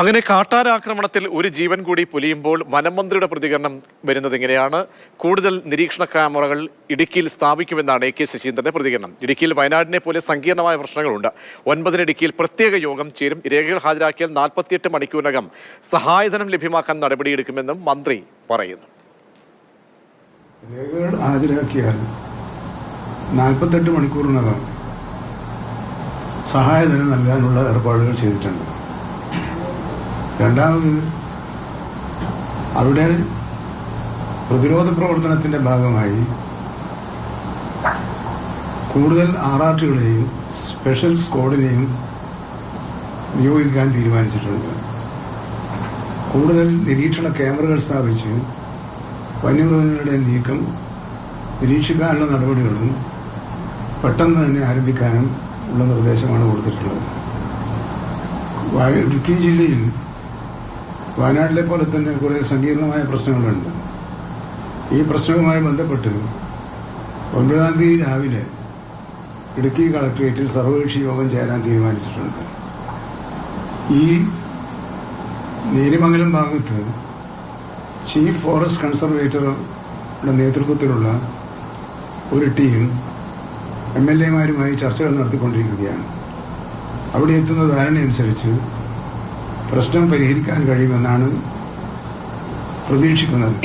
അങ്ങനെ കാട്ടാനാക്രമണത്തിൽ ഒരു ജീവൻ കൂടി പൊലിയുമ്പോൾ വനമന്ത്രിയുടെ പ്രതികരണം വരുന്നത് എങ്ങനെയാണ്? കൂടുതൽ നിരീക്ഷണ ക്യാമറകൾ ഇടുക്കിയിൽ സ്ഥാപിക്കുമെന്നാണ് AK ശശീന്ദ്രന്റെ പ്രതികരണം. ഇടുക്കിയിൽ വയനാടിനെ പോലെ സങ്കീർണമായ പ്രശ്നങ്ങളുണ്ട്. 9 ഇടുക്കിയിൽ പ്രത്യേക യോഗം ചേരും. രേഖകൾ ഹാജരാക്കിയാൽ 48 മണിക്കൂറിനകം സഹായധനം ലഭ്യമാക്കാൻ നടപടിയെടുക്കുമെന്നും മന്ത്രി പറയുന്നു. രേഖകൾ ഹാജരാക്കിയാൽ 48 മണിക്കൂറിനകം സഹായധനം നൽകാനുള്ള ഏർപ്പാടുകൾ ചെയ്തിട്ടുണ്ട്. രണ്ടാമത്, അവിടെ പ്രതിരോധ പ്രവർത്തനത്തിന്റെ ഭാഗമായി കൂടുതൽ RRTകളെയും സ്പെഷ്യൽ സ്ക്വാഡിനെയും നിയോഗിക്കാൻ തീരുമാനിച്ചിട്ടുണ്ട്. കൂടുതൽ നിരീക്ഷണ ക്യാമറകൾ സ്ഥാപിച്ച് വന്യമൃഗങ്ങളുടെ നീക്കം നിരീക്ഷിക്കാനുള്ള നടപടികളും പെട്ടെന്ന് തന്നെ ആരംഭിക്കാനും ഉള്ള നിർദ്ദേശമാണ് കൊടുത്തിട്ടുള്ളത്. ഇടുക്കി ജില്ലയിൽ വയനാട്ടിലെ പോലെ തന്നെ കുറേ സങ്കീർണമായ പ്രശ്നങ്ങളുണ്ട്. ഈ പ്രശ്നവുമായി ബന്ധപ്പെട്ട് 9-ാം തീയതി രാവിലെ ഇടുക്കി കളക്ടറേറ്റിൽ സർവകക്ഷി യോഗം ചേരാൻ തീരുമാനിച്ചിട്ടുണ്ട്. ഈ നേര്യമംഗലം ഭാഗത്ത് ചീഫ് ഫോറസ്റ്റ് കൺസർവേറ്ററുടെ നേതൃത്വത്തിലുള്ള ഒരു ടീം MLA-മാരുമായി ചർച്ചകൾ നടത്തിക്കൊണ്ടിരിക്കുകയാണ്. അവിടെ എത്തുന്ന ധാരണയനുസരിച്ച് പ്രശ്നം പരിഹരിക്കാൻ കഴിയുമെന്നാണ് പ്രതീക്ഷിക്കുന്നത്.